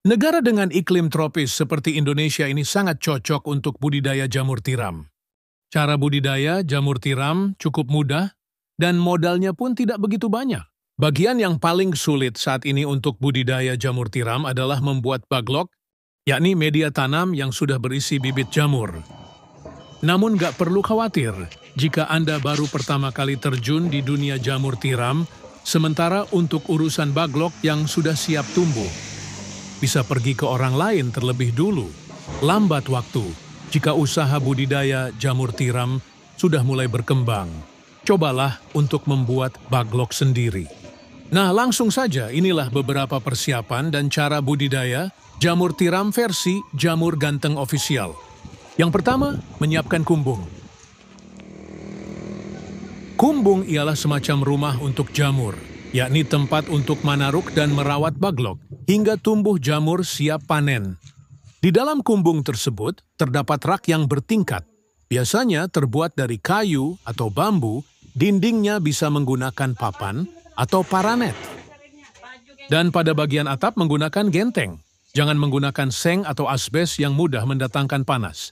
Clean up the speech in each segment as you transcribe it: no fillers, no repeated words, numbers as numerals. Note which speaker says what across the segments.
Speaker 1: Negara dengan iklim tropis seperti Indonesia ini sangat cocok untuk budidaya jamur tiram. Cara budidaya jamur tiram cukup mudah dan modalnya pun tidak begitu banyak. Bagian yang paling sulit saat ini untuk budidaya jamur tiram adalah membuat baglok, yakni media tanam yang sudah berisi bibit jamur. Namun nggak perlu khawatir jika Anda baru pertama kali terjun di dunia jamur tiram, sementara untuk urusan baglok yang sudah siap tumbuh, bisa pergi ke orang lain terlebih dulu. Lambat waktu jika usaha budidaya jamur tiram sudah mulai berkembang. Cobalah untuk membuat baglok sendiri. Nah, langsung saja inilah beberapa persiapan dan cara budidaya jamur tiram versi Jamur Ganteng Official. Yang pertama, menyiapkan kumbung. Kumbung ialah semacam rumah untuk jamur, yakni tempat untuk manaruk dan merawat baglok hingga tumbuh jamur siap panen. Di dalam kumbung tersebut terdapat rak yang bertingkat, biasanya terbuat dari kayu atau bambu, dindingnya bisa menggunakan papan atau paranet. Dan pada bagian atap menggunakan genteng, jangan menggunakan seng atau asbes yang mudah mendatangkan panas.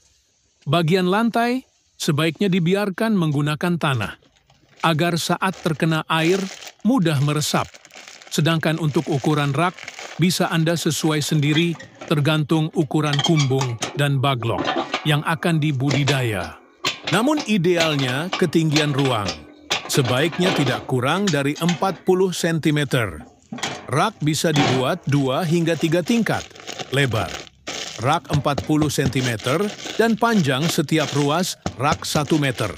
Speaker 1: Bagian lantai sebaiknya dibiarkan menggunakan tanah, agar saat terkena air mudah meresap. Sedangkan untuk ukuran rak, bisa Anda sesuai sendiri tergantung ukuran kumbung dan baglok yang akan dibudidaya. Namun idealnya ketinggian ruang, sebaiknya tidak kurang dari 40 cm. Rak bisa dibuat 2 hingga 3 tingkat, lebar. Rak 40 cm dan panjang setiap ruas rak 1 meter.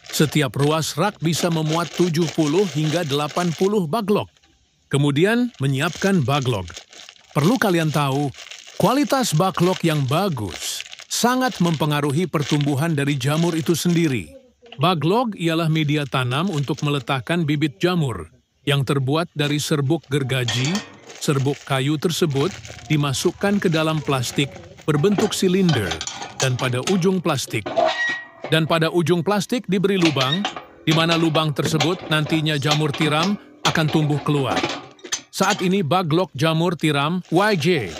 Speaker 1: Setiap ruas rak bisa memuat 70 hingga 80 baglok. Kemudian menyiapkan baglok. Perlu kalian tahu, kualitas baglok yang bagus sangat mempengaruhi pertumbuhan dari jamur itu sendiri. Baglok ialah media tanam untuk meletakkan bibit jamur yang terbuat dari serbuk gergaji. Serbuk kayu tersebut dimasukkan ke dalam plastik berbentuk silinder dan pada ujung plastik diberi lubang, di mana lubang tersebut nantinya jamur tiram akan tumbuh keluar. Saat ini baglok jamur tiram YJ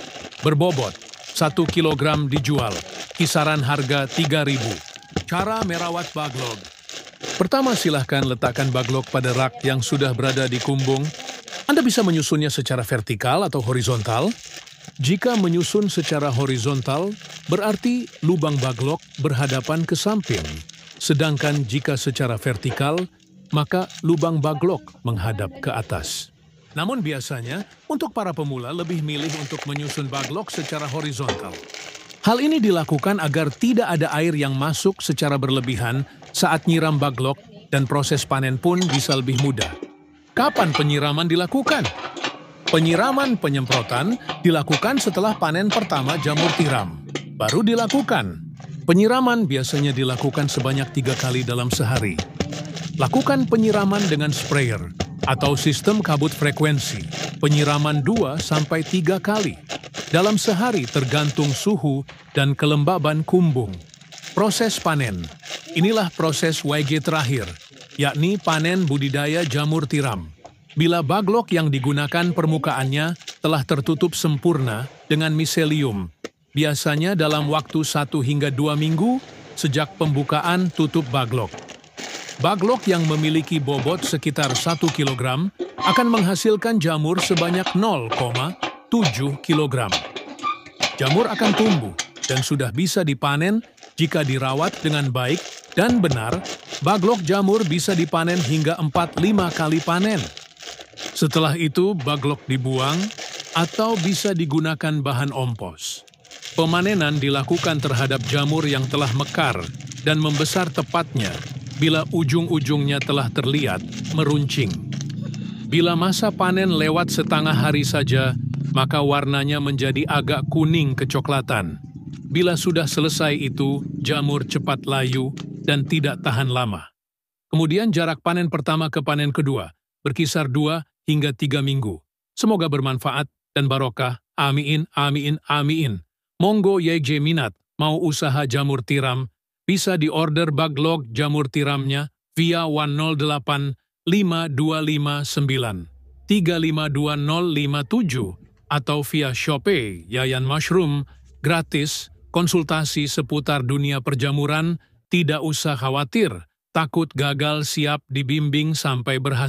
Speaker 1: berbobot 1 kg dijual, kisaran harga 3.000. Cara merawat baglok. Pertama, silahkan letakkan baglok pada rak yang sudah berada di kumbung. Anda bisa menyusunnya secara vertikal atau horizontal. Jika menyusun secara horizontal, berarti lubang baglok berhadapan ke samping. Sedangkan jika secara vertikal, maka lubang baglok menghadap ke atas. Namun biasanya, untuk para pemula lebih milih untuk menyusun baglok secara horizontal. Hal ini dilakukan agar tidak ada air yang masuk secara berlebihan saat nyiram baglok dan proses panen pun bisa lebih mudah. Kapan penyiraman dilakukan? Penyiraman penyemprotan dilakukan setelah panen pertama jamur tiram. Baru dilakukan. Penyiraman biasanya dilakukan sebanyak 3 kali dalam sehari. Lakukan penyiraman dengan sprayer atau sistem kabut frekuensi. Penyiraman 2-3 kali dalam sehari tergantung suhu dan kelembaban kumbung. Proses panen. Inilah proses YG terakhir, yakni panen budidaya jamur tiram. Bila baglok yang digunakan permukaannya telah tertutup sempurna dengan miselium, biasanya dalam waktu 1 hingga 2 minggu sejak pembukaan tutup baglok. Baglok yang memiliki bobot sekitar 1 kg akan menghasilkan jamur sebanyak 0,7 kg. Jamur akan tumbuh dan sudah bisa dipanen jika dirawat dengan baik dan benar. Baglok jamur bisa dipanen hingga 4-5 kali panen. Setelah itu, baglok dibuang atau bisa digunakan bahan ompos. Pemanenan dilakukan terhadap jamur yang telah mekar dan membesar tepatnya bila ujung-ujungnya telah terlihat meruncing. Bila masa panen lewat setengah hari saja, maka warnanya menjadi agak kuning kecoklatan. Bila sudah selesai itu, jamur cepat layu dan tidak tahan lama. Kemudian jarak panen pertama ke panen kedua berkisar 2 hingga 3 minggu. Semoga bermanfaat dan barokah. Amin, amin, amin. Monggo YJ minat mau usaha jamur tiram, bisa diorder baglok jamur tiramnya via 108 5259 352057 atau via Shopee Yayan Mushroom, gratis, konsultasi seputar dunia perjamuran, tidak usah khawatir, takut gagal siap dibimbing sampai berhasil.